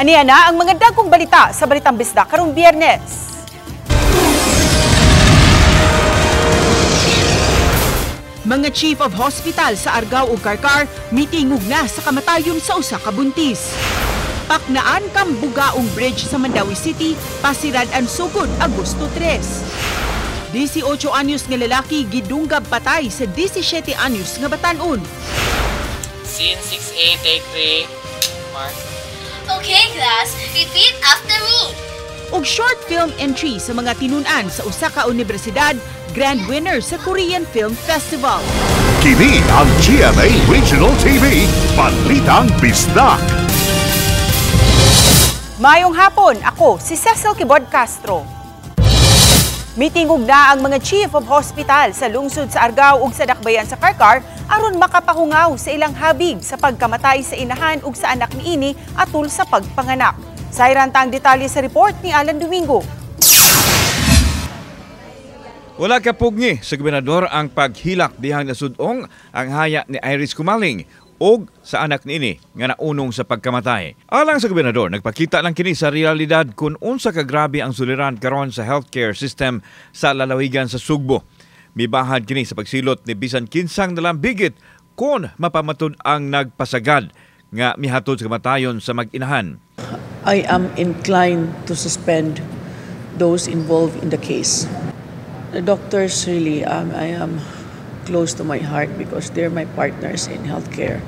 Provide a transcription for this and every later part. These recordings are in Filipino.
Aniya na ang mga dagkong balita sa Balitang Bisdak karong Biyernes. Mga chief of hospital sa Argao ug Carcar mitingog na sa kamatayon sa usa ka buntis. Paknaan kang Bugaong Bridge sa Mandawi City, pasirad ang sugod Agosto 3. 18 anyos nga lalaki gidunggab patay sa 17 anyos nga batan-on. Scene 6A, take 3. Mark. Okay, class. Repeat after me. Og short film entry sa mga tinun-an sa usa ka universidad, grand winner sa Korean Film Festival. Kini ang GMA Regional TV, Balitang Bisdak. Mayong hapon, ako si Cecil Kibod Castro. Mitingog na ang mga chief of hospital sa lungsod sa Argao ug sa Dakbayan sa Carcar aron makapahungaw sa ilang habig sa pagkamatay sa inahan ug sa anak niini atol sa pagpanganak. Sayran tang detalye sa report ni Alan Domingo. Wala kapugni sa gobernador ang paghilak dihang nasudong ang haya ni Iris Kumaling og sa anak niini nga naunong sa pagkamatay. Alang sa gobernador, nagpakita lang kini sa realidad kung unsa ka grabe ang suliran karon sa healthcare system sa lalawigan sa Sugbo. Mibahad kini sa pagsilot ni bisan kinsang nalambigit kung mapamatud ang nagpasagad nga mihatod sa kamatayon sa mag-inahan. I am inclined to suspend those involved in the case. The doctors really, I am close to my heart because they're my partners in healthcare.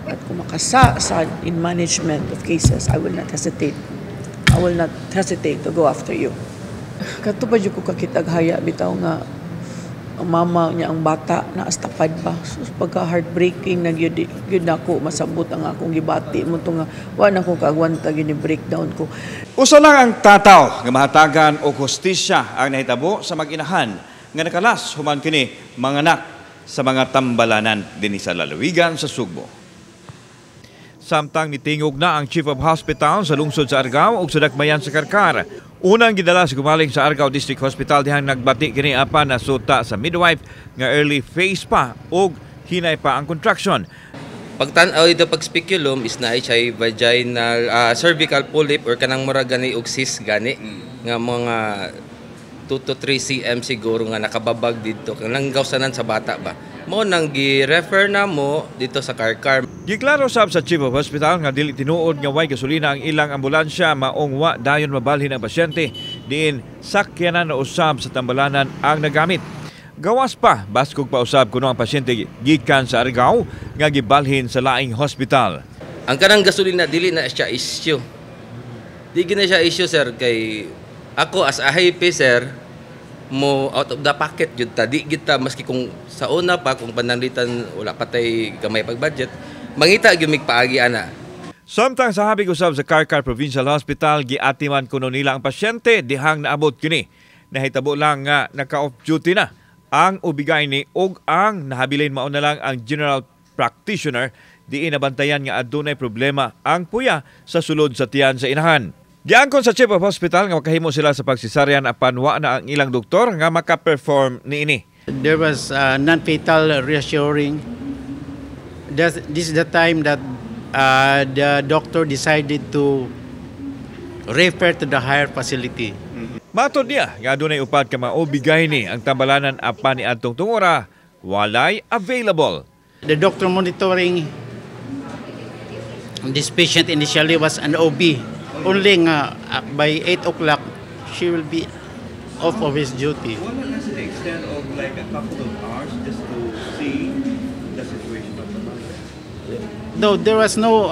At kung makasa in management of cases, I will not hesitate. I will not hesitate to go after you. Kato ba ko kakitaghaya bitaw nga ang mama niya ang bata na astapad ba. So pagka-heartbreaking na yun ako masabot ang akong gibati mo to nga wala ko kagwanta yun yung breakdown ko. Usa lang ang tataw nga mahatagan o hustisya ang nahitabo sa mag-inahan nga nakalas human kini manganak sa mga tambalanan dinhi sa lalawigan sa Sugbo. Samtang mitingog na ang chief of hospital sa lungsod sa Argao ug sa Dakbayan sa Carcar. Unang gidala si Kumaling sa Argao District Hospital dihang nagbati kini apan na suta sa midwife nga early phase pa ug hinay pa ang contraction. Pagtan-aw ito pag speculum is na siya vaginal cervical polyp or kanang mura gani og cyst gani nga mga 2 to 3 cm siguro nga nakababag dito kanang gawsanan sa bata ba. Mo nang gi-refer na mo dito sa Carcar. Giklaro sab sa chief of hospital nga dili tinuod nga way gasolina ang ilang ambulansya maong wa dayon mabalhin ang pasyente diin sakyanan na usab sa tambalanan ang nagamit. Gawas pa baskog pa usab kuno ang pasyente gikan sa Argao nga gibalhin sa laing hospital. Ang kanang gasolina dili na siya issue. Di na siya issue sir kay ako as a hype sir mo out of the pocket jud ta di kita maski kung sa una pa kung pananglitan wala patay gamay pag budget mangita gyud mig paagi ana. Samtang sa habig usab sa Carcar Provincial Hospital giatiman kuno nila ang pasyente dihang naabot kini. Nahitabo lang nga naka-off duty na ang ubigay ni og ang nahabilin mao na lang ang general practitioner diin nabantayan nga adunay problema ang puya sa sulod sa tiyan sa inahan. Giangkon sa chief of hospital nga makahimo sila sa pagsisaryan apan wa na ang ilang doktor nga maka-perform niini. There was non-fatal reassuring. This is the time that the doctor decided to refer to the higher facility. Matod niya nga adunay upad ka maobigay ni ang tambalanan apan ni adtong tungora walay available. The doctor monitoring this patient initially was an OB. Only by 8 o'clock, she will be off of his duty. What is the extent of like a couple of hours just to see the situation of the mother? No, there was no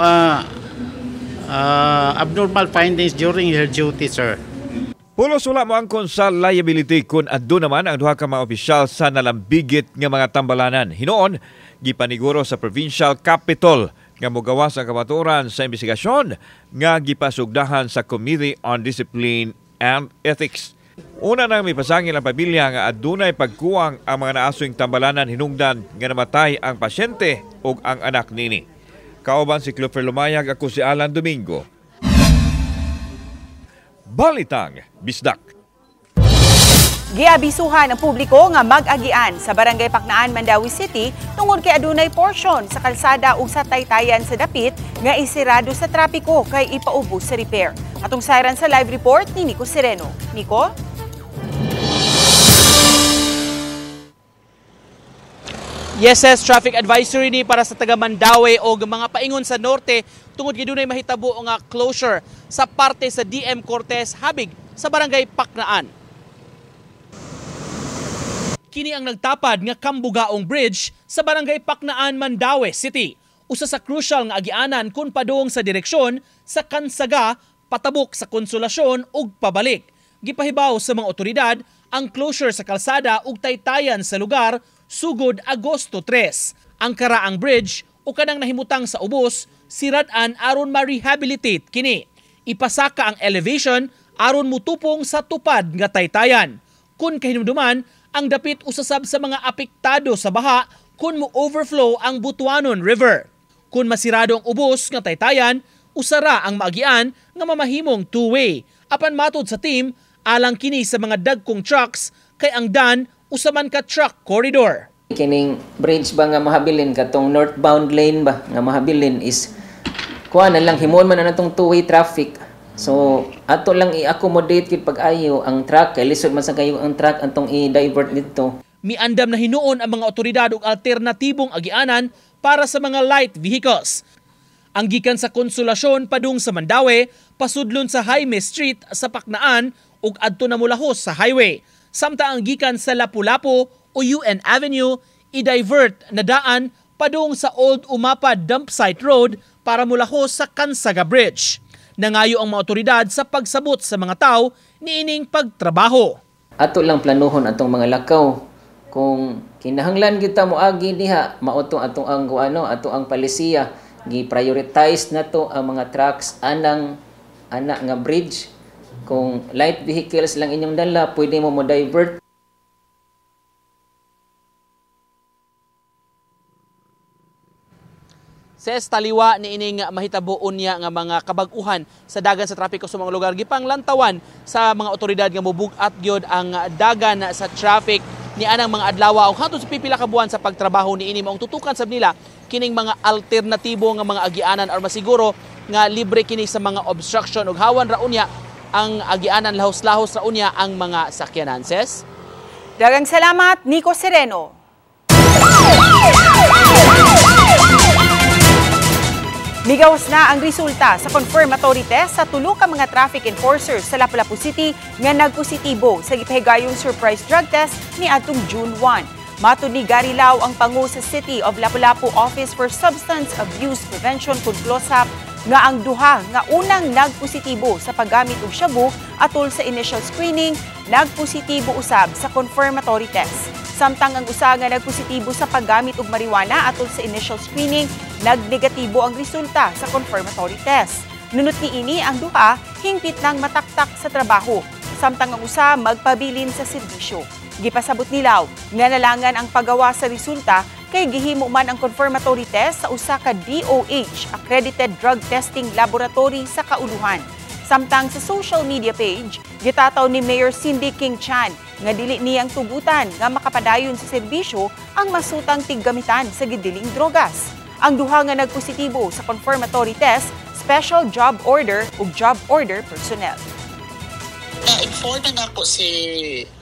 abnormal findings during her duty, sir. Pulos wala mo angkon sa liability kung adto naman ang duha ka mga opisyal sa nalambigit nga mga tambalanan. Hinoon, gipaniguro sa provincial capital nga mogawas ang kamaturan sa investigasyon nga gipasugdahan sa Committee on Discipline and Ethics. Una nang may pasangil ang pamilya nga adunay pagkuwang ang mga naasoing tambalanan hinungdan nga namatay ang pasyente ug ang anak nini. Kauban si Clover Lumayag, ako si Alan Domingo. Balitang Bisdak. Giabisuhan ang publiko nga mag-agian sa Barangay Paknaan, Mandawi City tungod kay adunay portion sa kalsada ug sa taytayan sa dapit nga isirado sa trapiko kay ipaubos sa repair. Atong sayran sa live report ni Nico Sereno. Nico? Yes, traffic advisory ni para sa taga Mandawi o mga paingon sa norte tungod kay dunay mahitabo nga closure sa parte sa DM Cortez habig sa Barangay Paknaan. Kini ang nagtapad nga Kambugaong Bridge sa Barangay Paknaan, Mandawi City. Usa sa crucial nga agianan kung padung sa direksyon sa Kansaga, patabok sa Konsolasyon ug pabalik. Gipahibaw sa mga otoridad ang closure sa kalsada ug taytayan sa lugar sugod Agosto 3. Ang karaang bridge o kanang nahimutang sa ubos sirad-an aron ma-rehabilitate kini. Ipasaka ang elevation aron mutupong sa tupad nga taytayan. Kung kahinumduman, ang dapit usasab sa mga apektado sa baha kung mo-overflow ang Butuanon River. Kung masirado ang ubos nga taytayan, usara ang maagian nga mamahimong two-way. Apan matod sa team, alang kini sa mga dagkong trucks kay ang dan usaman ka truck corridor. Kining bridge ba nga mahabilin katong northbound lane ba nga mahabilin is kuha na lang himon man na natong two-way traffic. So ato lang i-accommodate kit pag-ayo ang truck kay lisod man sa kayo ang truck antong i-divert dito. Miandam na hinuon ang mga otoridad og alternatibong agianan para sa mga light vehicles. Ang gikan sa Konsolasyon padung sa Mandawi, pasudlon sa Jaime Street sa Paknaan ug adto na mulahos sa highway. Samtang ang gikan sa Lapu-Lapu o UN Avenue, i-divert na daan padung sa Old Umapad Dumpsite Road para mulahos sa Kansaga Bridge. Nangayo ang mga otoridad sa pagsabot sa mga tao niining pagtrabaho. Ato lang planuhon atong mga lakaw. Kung kinahanglan kita moagi diha, mautong atong ang ang palisiya, gi-prioritize nato ang mga trucks ana nga bridge. Kung light vehicles lang inyong dala, pwede mo divert. Ses taliwa ni ining mahitabuon niya nga mga kabag-uhan sa dagan sa trapiko sa mga lugar. Gipang lantawan sa mga otoridad nga mobugat gyud ang dagan sa traffic ni anang mga adlaw ug hatod sa pipila ka buwan sa pagtrabaho ni ini maong tutukan sab nila kining mga alternatibo nga mga agianan or masiguro nga libre kini sa mga obstruction ug hawan ra unya ang agianan lahos-lahos ra unya ang mga sakyanan. Ses? Daghang salamat, Nico Sereno. Migawas na ang resulta sa confirmatory test sa tulo ka mga traffic enforcers sa Lapu-Lapu City nga nagpositibo sa gipahigayong surprise drug test ni atong June 1. Matud ni Gary Lau ang pangu sa City of Lapu-Lapu Office for Substance Abuse Prevention (CLOSAP) nga ang duha nga unang nagpositibo sa paggamit og shabu atol sa initial screening nagpositibo usab sa confirmatory test. Samtang ang usa nga nagpositibo sa paggamit og marijuana atol sa initial screening, nagnegatibo ang resulta sa confirmatory test. Nunot niini ang duha hingpit nang mataktak sa trabaho, samtang ang usa magpabilin sa serbisyo. Gipasabot ni Lau nga nalangan ang paggawa sa resulta kay gihimo man ang confirmatory test sa usa ka DOH accredited drug testing laboratory sa kauluhan. Samtang sa social media page, gitataw ni Mayor Cindy King Chan nga dili niyang tugutan nga makapadayon sa serbisyo ang masutang tiggamitan sa gidiling drogas. Ang duha nga nagpositibo sa confirmatory test, special job order ug job order personnel. Na-inform na ako si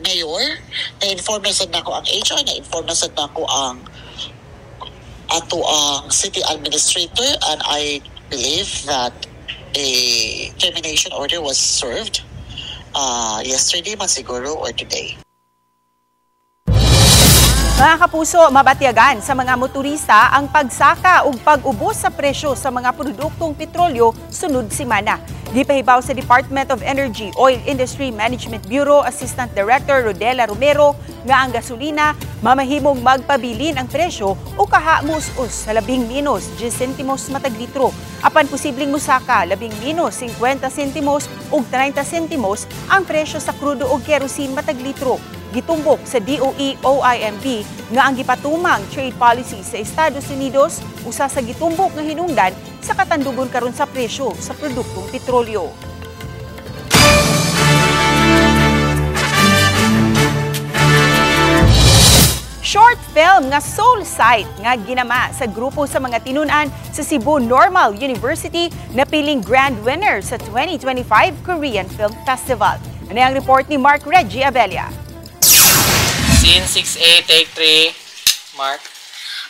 Mayor, na-inform na sad nako ang HR, na-inform na sad nako ang city administrator, and I believe that a termination order was served yesterday man siguro or today. Mga kapuso, mabatyagan sa mga motorista ang pagsaka ug pag-ubos sa presyo sa mga produktong petrolyo sunod semana. Gipahibaw sa Department of Energy Oil Industry Management Bureau Assistant Director Rodela Romero nga ang gasolina mamahimong magpabilin ang presyo o kahamos-us sa labing minus 10 sentimos matag litro. Apan posibleng musaka labing minus 50 sentimos ug 30 sentimos ang presyo sa krudo o kerosene matag litro. Gitumbok sa DOE OIMB nga ang gipatumang trade policy sa Estados Unidos usa sa gitumbok nga hinungdan sa katandugon karon sa presyo sa produktong petrolyo. film nga Soul Sight nga ginama sa grupo sa mga tinunan sa Cebu Normal University na piling grand winner sa 2025 Korean Film Festival. Ano ang report ni Mark Reggie Abella? Scene 6A, take 3. Mark.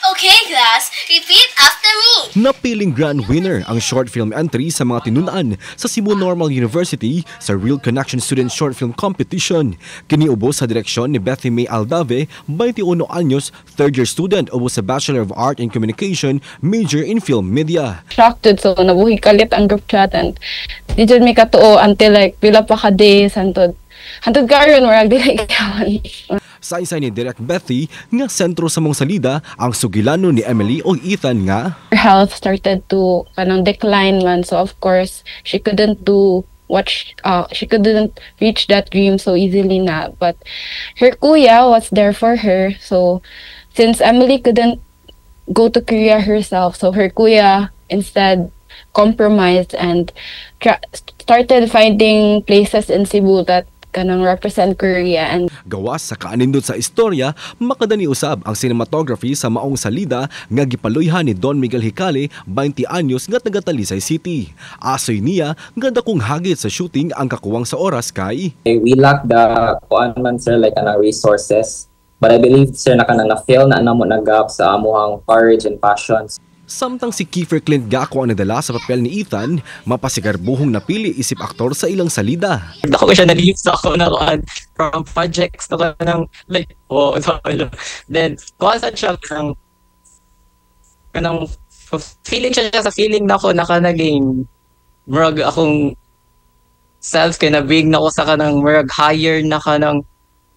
Okay, class, repeat after me. Napiling grand winner ang short film entry sa mga tinunaan sa Cebu Normal University sa Real Connection Student Short Film Competition. Kiniubo sa direksyon ni Bethy May Aldave, 21 anyos, third-year student ubo sa Bachelor of Art in Communication, major in Film Media. Shocked so nabuhi kalit ang group chat and di jud mi katuo until like pila pa ka days hantod karon murag dili kawan. Sa isa ni Direct Bethy nga sentro sa mong salida ang sugilano ni Emily o Ethan nga her health started to kanang decline man, so of course she couldn't reach that dream so easily na, but her kuya was there for her. So since Emily couldn't go to Korea herself, so her kuya instead compromised and started finding places in Cebu that kanang represent Korea. And gawas sa kaanindot sa istorya, makadani usab ang cinematography sa maong salida nga gipaluyhan ni Don Miguel Hicale, 20 anyos nga taga Talisay City. Asoy niya nga dakong hagit sa shooting ang kakuwang sa oras kay we lack the man sir like resources, but I believe sir na kanang na-feel na namo na gap sa amuhang courage and passion. Samtang si Kiefer Clint Gaco ang nadala sa papel ni Ethan, mapasigarbuhong napili isip aktor sa ilang salida. Ako siya nalilis ako na from projects na kanang like, then constant siya kanang feeling siya sa feeling na ako nakanaging murag akong self kay nabig na ako sa kanang murag higher na kanang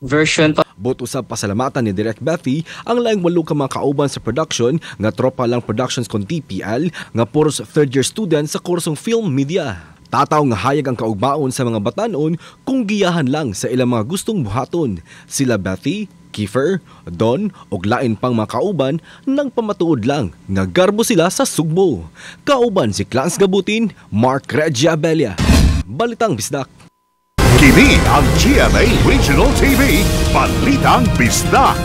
version pa. But usab pasalamatan ni Direct Bethy ang laing 8 ka mga kauban sa production nga tropa lang productions kon TPL nga puros third-year students sa kursong Film Media. Tataw nga hayag ang kaugmaon sa mga batanon kung giyahan lang sa ilang mga gustong buhaton. Sila Bethy, Kiefer, Don ug lain pang mga kauban nang pamatuod lang nga garbo sila sa sugbo. Kauban si Clans Gabutin, Mark Reggie Abella. Balitang Bisdak. Kini ang GMA Regional TV, Balitang Bisdak.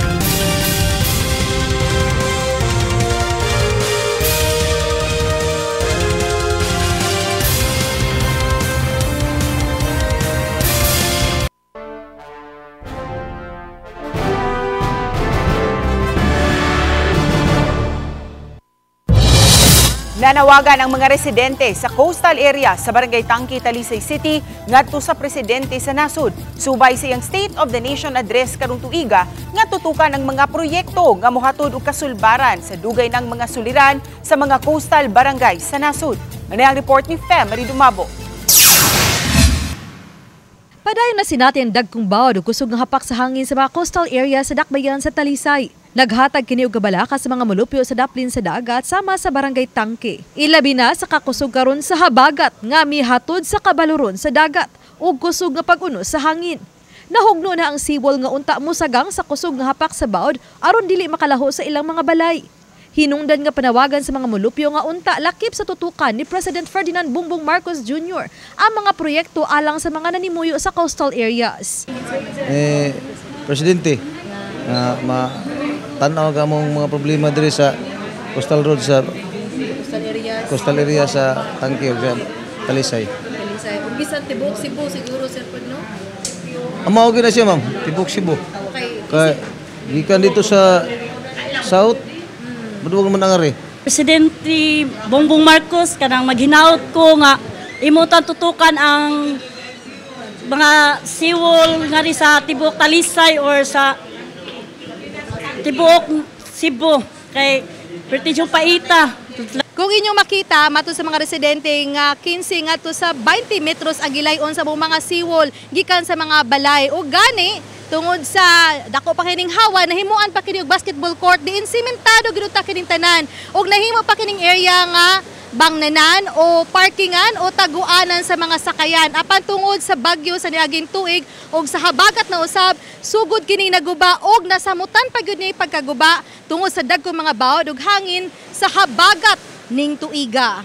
Nanawagan ang mga residente sa coastal area sa Barangay Tangke, Talisay City ngadto sa presidente sa nasud. Subay sa iyang State of the Nation address karong tuiga nga tutukan ang mga proyekto nga mohatod og kasulbaran sa dugay ng mga suliran sa mga coastal barangay sa nasud. Ano ang report ni Fem Maridumabo? Padayon na sinatin dagkong bawod ug kusog nga hapak sa hangin sa mga coastal area sa dakbayan sa Talisay. Naghatag kini og kabalaka sa mga molupyo sa daplin sa dagat sama sa Barangay Tangke. Ilabi na sa kakusog karon sa habagat nga mihatod sa kabaluron sa dagat ug kusog nga pag-uno sa hangin. Nahugno na ang seawall nga unta mosagang sa kusog nga hapak sa bawod aron dili makalaho sa ilang mga balay. Hinungdan nga panawagan sa mga molupyo nga unta lakip sa tutukan ni President Ferdinand Bongbong Marcos Jr. ang mga proyekto alang sa mga nanimuyo sa coastal areas. Presidente, tanaw ka mong mga problema diri sa coastal road sa coastal area sa Tangke ug sa Talisay. Ug bisan tibok Cebu siguro sir pud no? Mao gyud na siya ma'am, tibok Cebu. Kay gikan dito sa south, maduwag man angari. Presidente Bongbong Marcos kanang maghinaot ko nga imutan tutukan ang mga seawall nga ri sa tibok Talisay or sa tibuok Cebu kay pertisyong paita. Kung inyong makita, mato sa mga residente nga 15 nga to sa 20 metros ang gilayon sa mga seawall gikan sa mga balay o gani tungod sa dako pa kining hawa nahimuan pa kini og basketball court diin sementado gid ta kining tanan og nahimo pa kining area nga bangnanan o parkingan o taguanan sa mga sakayan apan tungod sa bagyo sa niaging tuig og sa habagat na usab sugod kining naguba og nasamutan pa gyud ni pagkaguba tungod sa dagkong mga bawod ug hangin sa habagat ning tuiga.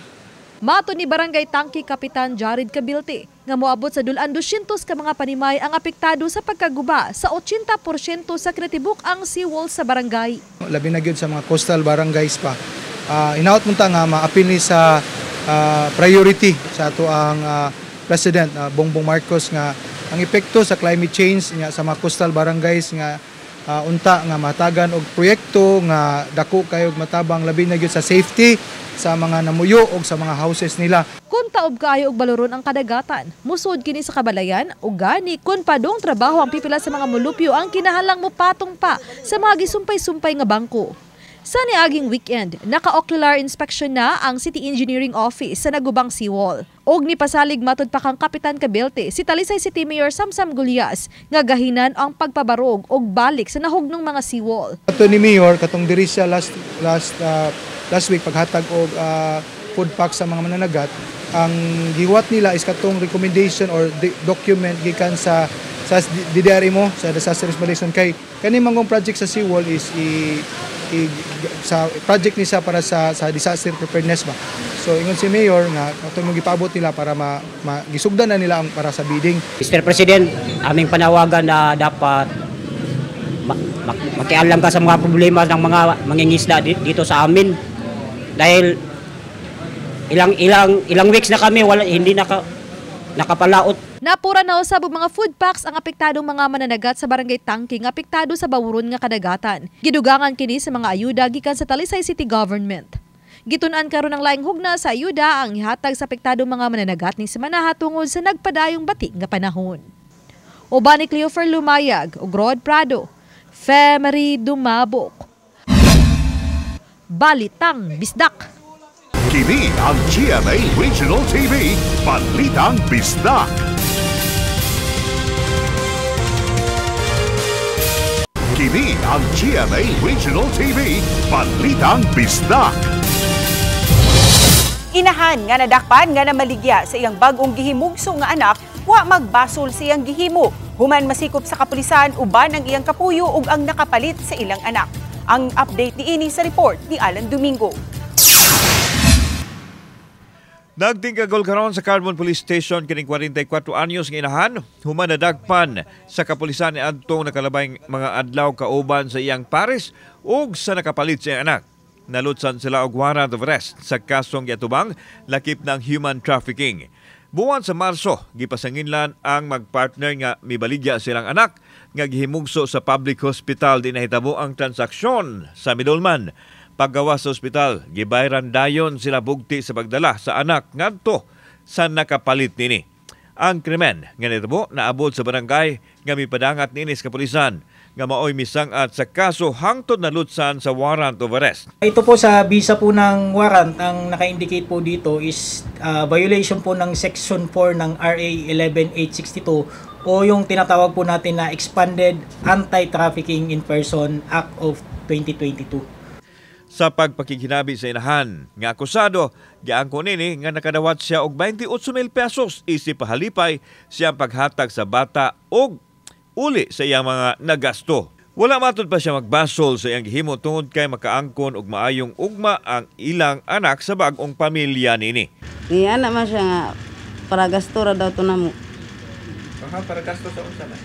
Mato ni Barangay Tangke Kapitan Jared Cabilte nga moabot sa 200 ka mga panimay ang apektado sa pagkaguba sa 80% sa kinatibuk ang seawall sa barangay. Labi na gyud sa mga coastal barangays pa. Inaot mo ta nga maapil ni sa priority sa ato ang President Bongbong Marcos nga ang epekto sa climate change nga sa mga coastal barangays nga unta nga matagan og proyekto nga dako kayo matabang labi na gyud sa safety sa mga namuyo o sa mga houses nila. Kung taob kaayo og baloron ang kadagatan, musod kini sa kabalayan ug gani kun padong trabaho ang pipila sa mga mulupyo ang kinahanglang mopatong pa sa mga gisumpay-sumpay nga bangko. Sa niaging weekend, naka-ocular inspection na ang City Engineering Office sa nagubang seawall. Og nipasalig matud pa kang Kapitan Cabilte si Talisay City Mayor Samsam Gulyas nga gahinan ang pagpabarog og balik sa nahugnong mga seawall. Ato ni Mayor katong diri siya last week paghatag og food pack sa mga mananagat, ang giwat nila is katong recommendation or document gikan sa DDRMO sa disaster response kay kani mangong project sa seawall is sa project ni sa para sa disaster preparedness ba. So ingon si Mayor nga katong gipaabot nila para gisugdan na nila ang para sa bidding. Mr. President, aming panawagan na dapat makialam ka sa mga problema ng mga mangingisda dito sa amin. Dahil ilang weeks na kami hindi nakapalaot. Napura na usab og mga food packs ang apektadong mga mananagat sa Barangay Tangke nga apektado sa bawuron nga kadagatan. Gidugangan kini sa mga ayuda gikan sa Talisay City Government. Gitun-an karon ang laing hugna sa ayuda ang ihatag sa apektadong mga mananagat ni semana tungod sa nagpadayong bati nga panahon. Uban ni Cleofer Lumayag ug Rod Prado, Femery Dumabok. Balitang Bisdak. Kini ang GMA Regional TV, Balitang Bisdak. Kini ang GMA Regional TV, Balitang Bisdak. Inahan nga nadakpan nga namaligya sa iyang bag-ong gihimugso nga anak, wa magbasol sa iyang gihimo. Human masikop sa kapulisan uban ang iyang kapuyo ug ang nakapalit sa ilang anak. Ang update niini sa report ni Alan Domingo. Nagtingkagol karon sa Carbon Police Station kining 44 anyos nga inahan, human nadagpan sa kapulisan ni adtong nakalabay mga adlaw kauban sa iyang pares ug sa nakapalit sa iyang anak. Nalutsan sila og warrant of arrest sa kasong giatubang lakip ng human trafficking. Buwan sa Marso, gipasanginlan ang magpartner nga mibaligya silang anak nga gihimugso sa public hospital di nahitabo ang transaksyon sa middleman. Paggawas sa ospital, gibayran dayon sila bugti sa pagdala sa anak ngadto sa nakapalit nini. Ang krimen nga nahitabo naabot sa barangay nga mipadangat nini sa kapulisan nga maoy misangat sa kaso hangtod nalutsan sa warrant of arrest. Ito po sa bisa po ng warrant, ang naka-indicate po dito is violation po ng Section 4 ng RA 11862 o yung tinatawag po natin na Expanded Anti-Trafficking in Person Act of 2022. Sa pagpakikinabi sa inahan nga akusado, giangko nini nga nakadawat siya og 28,000 pesos isip pahalipay siyang paghatag sa bata og uli sa iyang mga nagasto. Wala matod pa siya magbasol sa iyang gihimo tungod kay makaangkon og maayong ugma ang ilang anak sa bag-ong pamilya nini. Iya naman siya nga para gasto ra daw to namo. Para gasto sa unsa na?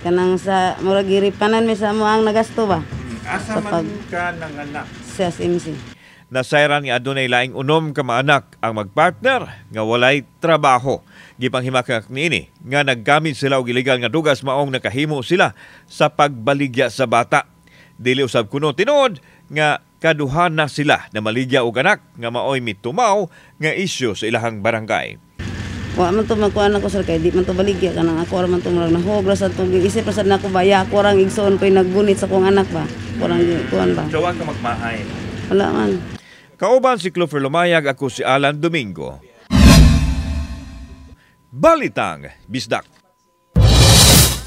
Kanang sa murag giripanan mi sa mo ang nagasto ba? Asa man ka ng anak? Sa SMC. Nasayran nga adunay laing unom ka mga anak ang magpartner nga walay trabaho. Gipanghimakak niini nga naggamit sila og illegal nga dugas maong nakahimo sila sa pagbaligya sa bata. Dili usab kuno tinuod nga kaduhan na sila na maligya og anak nga maoy mitumaw nga isyu sa ilahang barangay. Wa man to magkuan ako sir kay di man to baligya kanang ako ra man to murag nahobra sa tong isip ra sad nako baya ako rang igsoon koy nagbunit sa kong anak ba. Kurang kuan ba. Jawa ka magmahay. Wala man. Kauban si Clover Lumayag, ako si Alan Domingo. Balitang Bisdak.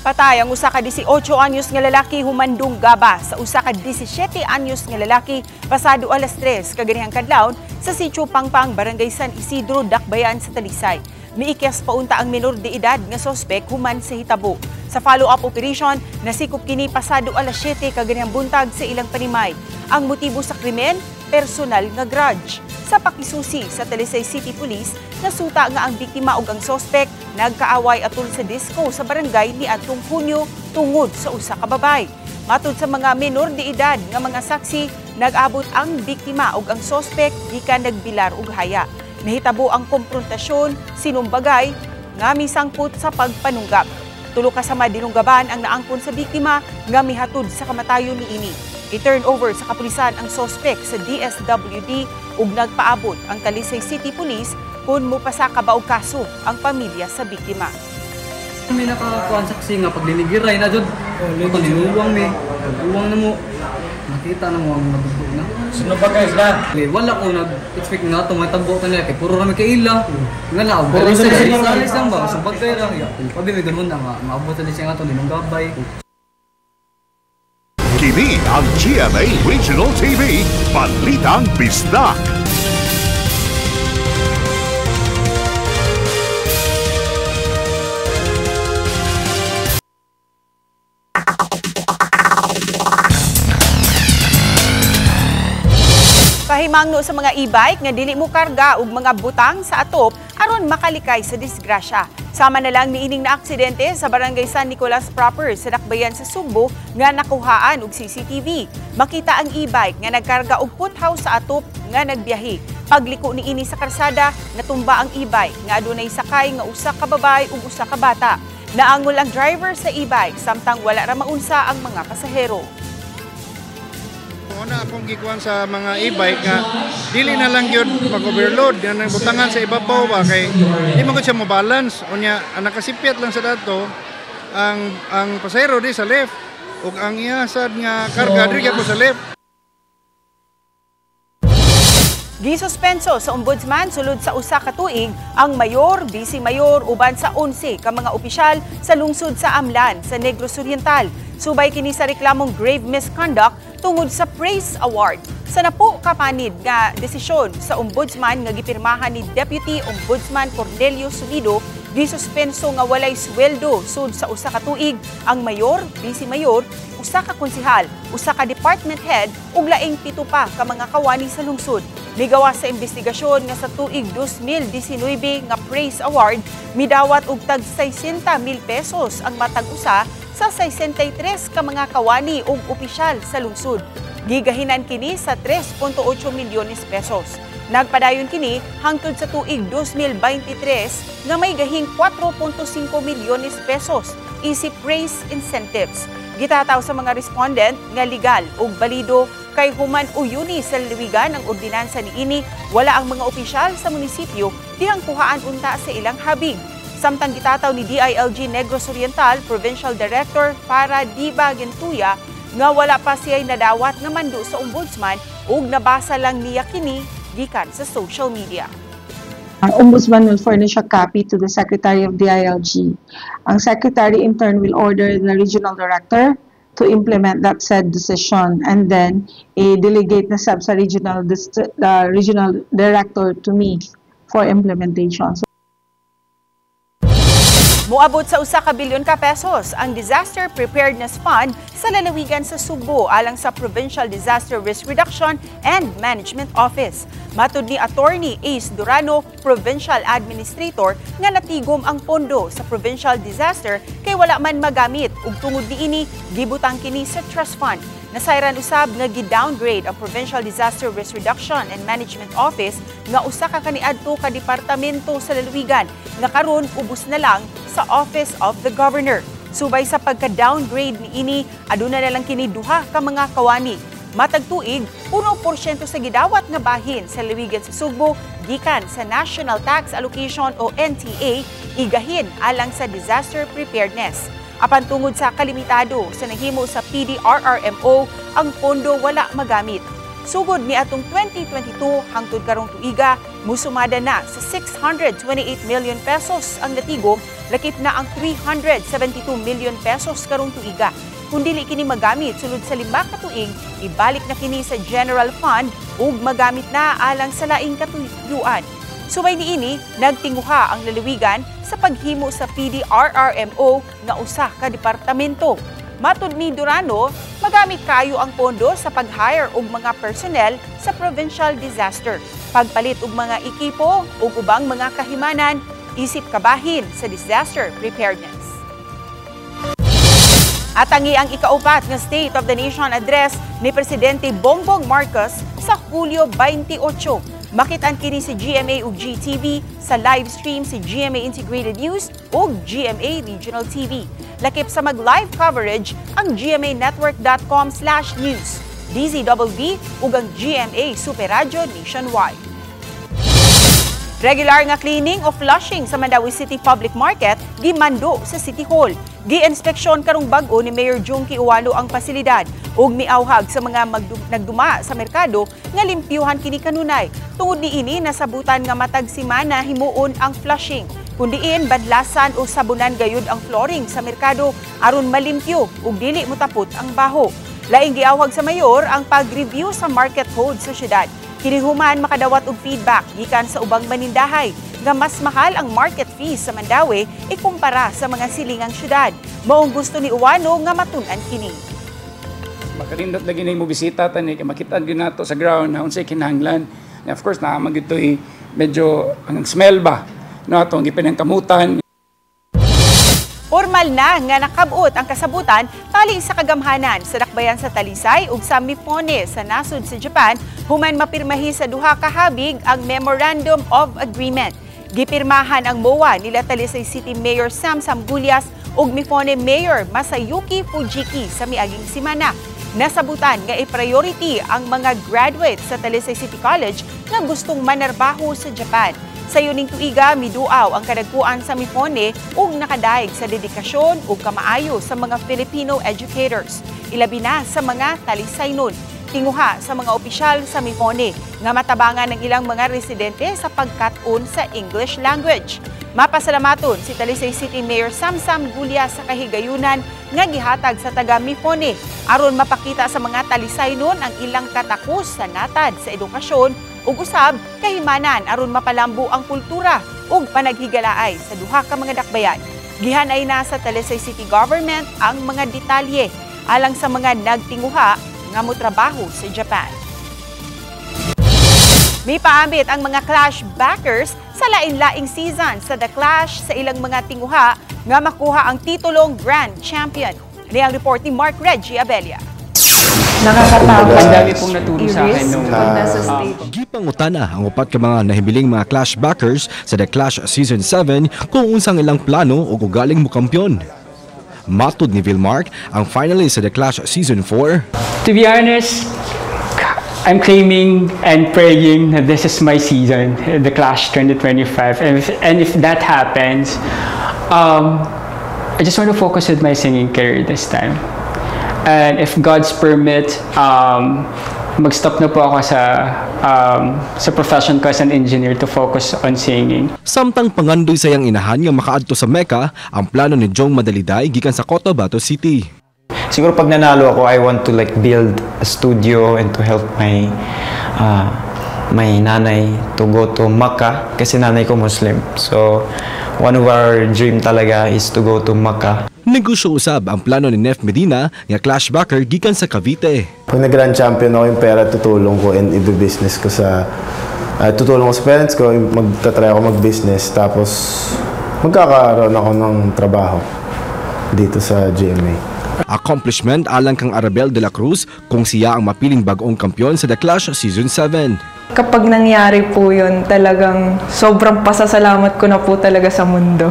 Patay ang usa ka 18 anyos nga lalaki humandong gaba sa usa ka 17 anyos nga lalaki pasado alas 3 kaganihang kadlawon sa Sitio Pangpang, Barangay San Isidro, Dakbayan sa Talisay. Miikyas paunta ang minor de edad nga sospek human sa hitabo. Sa follow-up operation, nasikop kini pasado alas 7 kaganihang buntag sa ilang panimay. Ang motibo sa krimen, personal nga grudge. Sa pakisusi sa Talisay City Police, nasuta nga ang biktima ug ang sospek nagkaaway atol sa disco sa barangay ni atong Hunyo tungod sa usa ka babay. Matud sa mga minor de edad nga mga saksi, nag-abot ang biktima ug ang sospek gikan nagbilar ug haya. Nahitabo ang komprontasyon, sinumbagay nga misangput sa pagpanunggab. Tulo ka sa madinunggaban ang naangkon sa biktima nga mihatod sa kamatayon niini. I-turn over sa kapulisan ang sospek sa DSWD ug nagpaabot ang Talisay City Police kung mupasaka ba og kaso ang pamilya sa biktima. May nakakuan saksi nga pagliligiray na jud. Pagluwang mi, uwang na mo. Nakita na mo ang nabugtog na. Sino ba guys na? Wala ko nag-expect nga ito, may tagbo ka nila. Kaya puro kami kaila. Nga lang, Puro alis lang ba? Sa bagay lang. Pabi may ganun na nga, maabot na siya nga ito, ninong gabay. Kini ang GMA Regional TV, Balitang Bisdak. Pahimangno sa mga e-bike nga dili mo karga og mga butang sa atop aron makalikay sa disgrasya. Sama na lang niining na aksidente sa Barangay San Nicolas proper sa Dakbayan sa Sugbo nga nakuhaan og CCTV. Makita ang e-bike nga nagkarga og puthaw sa atop nga nagbiyahe. Pagliko niini sa karsada, natumba ang e-bike nga adunay sakay nga usa ka babay ug usa ka bata. Naangol ang driver sa e-bike samtang wala ra maunsa ang mga pasahero. Una akong gikuan sa mga e-bike nga dili na lang yun mag-overload yan ang butangan sa ibabaw ba kay di man gud siya mo-balance unya ang nakasipyat lang sa dato ang pasahero di sa left ug ang iyasad nga karga diri gyud sa left. Gisuspenso sa ombudsman sulod sa usa ka tuig ang mayor, vice mayor uban sa 11 ka mga opisyal sa lungsod sa Amlan sa Negros Oriental. Subay kini sa reklamong grave misconduct tungod sa Praise Award. Sa napo kapanid nga desisyon sa ombudsman nga gipirmahan ni Deputy Ombudsman Cornelio Solido, gisuspenso nga walay sweldo sud sa usa ka tuig ang mayor, vice mayor, usa ka konsehal, usa ka department head ug laing 7 pa ka mga kawani sa lungsod. Migawas sa investigasyon nga sa tuig 2019 nga Praise Award, midawat og tag 60,000 pesos ang matag usa sa 63 ka mga kawani ug opisyal sa lungsod. Gigahinan kini sa 3.8 milyones pesos. Nagpadayon kini hangtod sa tuig 2023 nga may gahing 4.5 milyones pesos isip praise incentives. Gitataw sa mga respondent nga legal ug balido kay human uyuni sa lalawigan ang ordinansa niini, wala ang mga opisyal sa munisipyo dihang kuhaan unta sa ilang habig. Samtang gitataw ni DILG Negros Oriental Provincial Director para Diba Gentuya nga wala pa siya'y nadawat nga mando sa ombudsman ug nabasa lang niya kini gikan sa social media. Ang ombudsman will furnish a copy to the Secretary of DILG. Ang Secretary in turn will order the Regional Director to implement that said decision and then delegate na sub sa Regional Director to me for implementation. Moabot sa 1 bilyon ka pesos ang Disaster Preparedness Fund sa lalawigan sa Sugbo alang sa Provincial Disaster Risk Reduction and Management Office. Matud ni Attorney Ace Durano, Provincial Administrator, nga natigom ang pondo sa Provincial Disaster kay wala man magamit ug tungod niini gibutang kini sa Trust Fund. Nasayran usab nga gi-downgrade ang Provincial Disaster Risk Reduction and Management Office nga usa ka kaniadto ka departamento sa lalawigan nga karon ubos na lang sa Office of the Governor. Subay sa pagka-downgrade niini, aduna na lang kini duha ka mga kawani. Matag tuig, 1% sa gidawat nga bahin sa lalawigan sa Sugbo gikan sa National Tax Allocation o NTA igahin alang sa disaster preparedness. Apan tungod sa kalimitado sa nahimo sa PDRRMO, ang pondo wala magamit. Sugod ni atong 2022 hangtod karong tuiga, musumada na sa 628 million pesos ang natigom, lakip na ang 372 million pesos karong tuiga. Kung dili kini magamit sulod sa 5 ka tuig, ibalik na kini sa General Fund ug magamit na alang sa laing katuyuan. Subay niini, nagtinguha ang lalawigan sa paghimo sa PDRRMO nga usa ka departamento. Matud ni Durano, magamit kayo ang pondo sa pag-hire og mga personnel sa provincial disaster, pagpalit og mga ekipo ug ubang mga kahimanan, isip kabahin sa disaster preparedness. At tangi ang ika-4 nga State of the Nation address ni Presidente Bongbong Marcos sa Hulyo 28. Makitaan kini si GMA ug GTV sa live stream si GMA Integrated News ug GMA Regional TV. Lakip sa mag-live coverage ang gmanetwork.com/news, DZWB ug ang GMA Super Radio nationwide. Regular nga cleaning o flushing sa Mandawi City Public Market gimando sa City Hall. Gi-inspeksyon karong bag-o ni Mayor Junkie Uwalo ang pasilidad ug miawhag sa mga nagduma sa merkado nga limpyuhan kini kanunay. Tungod niini nasabutan nga matag semana himuon ang flushing. Kundiin badlasan o sabunan gayud ang flooring sa merkado aron malimpyo ug dili motapot ang baho. Laing giawhag sa mayor ang pag-review sa market code sa syudad. Kini human makadawat og feedback gikan sa ubang manindahay nga mas mahal ang market fees sa Mandawi ikumpara sa mga silingang syudad. Maong gusto ni Uwano nga matun-an kini. Makarindot lagi na mo bisita tani kay makita gyud nato sa ground na unsay kinahanglan. And of course na magitoy medyo ang smell ba no atong gipanangkamutan. Formal na nga nakabot ang kasabutan tali sa kagamhanan sa dakbayan sa Talisay ug sa Mifune sa nasod sa Japan human mapirmahi sa duha ka habig ang Memorandum of Agreement. Gipirmahan ang MOA nila Talisay City Mayor Sam Sambulias ug Mifune Mayor Masayuki Fujiki sa miaging semana. Nasabutan nga i-priority ang mga graduates sa Talisay City College nga gustong manarbaho sa Japan. Sa yuning tuiga, miduaw ang kadagkuan sa Mifune ug nakadaig sa dedikasyon ug kamaayo sa mga Filipino educators. Ilabi na sa mga Talisaynon. Tinguha sa mga opisyal sa Mifune nga matabangan ng ilang mga residente sa pagkat-on sa English language. Mapasalamaton si Talisay City Mayor Sam Gulia sa kahigayunan nga gihatag sa taga Mifune aron mapakita sa mga Talisaynon ang ilang katakos sa natad sa edukasyon ug usab kahimanan aron mapalambo ang kultura ug panaghigalaay sa duha ka mga dakbayan. Gihanay na sa Talisay City Government ang mga detalye alang sa mga nagtinguha nga motrabaho sa Japan. May paambit ang mga Clash backers sa lain-laing season sa The Clash sa ilang mga tinguha nga makuha ang titulong Grand Champion. Ano ang report ni Mark Reggie Abella. Nakakatakot. Ang dami pong naturo sa akin nung Gipangutana ang upat ka mga nahibiling mga Clash backers sa The Clash Season 7 kung unsang ilang plano o ugaling mo kampyon. Matud ni Vilmark, ang finalist sa The Clash Season 4. To be honest, I'm claiming and praying that this is my season, The Clash 2025. And if that happens, I just want to focus with my singing career this time. And if God's permit, mag-stop na po ako sa profession ko as an engineer to focus on singing. Samtang pangandoy sayang inahan nga makaadto sa Mecca, ang plano ni Jong Madaliday gikan sa Cotabato City. Siguro pag nanalo ako, I want to like build a studio and to help my nanay to go to Makkah kasi nanay ko Muslim. So one of our dream talaga is to go to Makkah. Negosyo usab ang plano ni Nef Medina nga Clash backer gikan sa Cavite. Pag nag-grand champion ako, yung pera tutulong ko and i-business ko sa tutulong ko sa parents ko, magtatry ako mag-business tapos magkakaroon ako ng trabaho dito sa GMA. Accomplishment alang kang Arabel de la Cruz kung siya ang mapiling bagong kampiyon sa The Clash Season 7. Kapag nangyari po yun, talagang sobrang pasasalamat ko na po talaga sa mundo.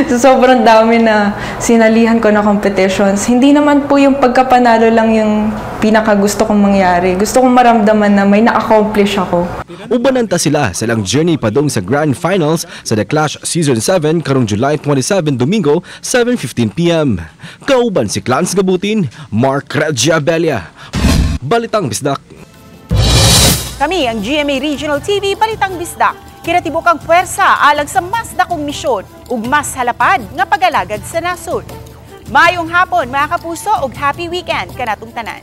So, sobrang dami na sinalihan ko na competitions. Hindi naman po yung pagkapanalo lang yung pinaka gusto kong mangyari. Gusto kong maramdaman na may na-accomplish ako. Ubananta sila sa ilang journey padong sa Grand Finals sa The Clash Season 7 karong July 27 Domingo, 7:15 p.m. Kauban si Clans Gabutin, Mark Reggie Abella. Balitang Bisdak. Kami ang GMA Regional TV Balitang Bisdak. Kinatibok ang puwersa alang sa mas dakong misyon ug mas halapad nga pagalagad sa nasod. Mayong hapon mga kapuso ug happy weekend kanatong tanan.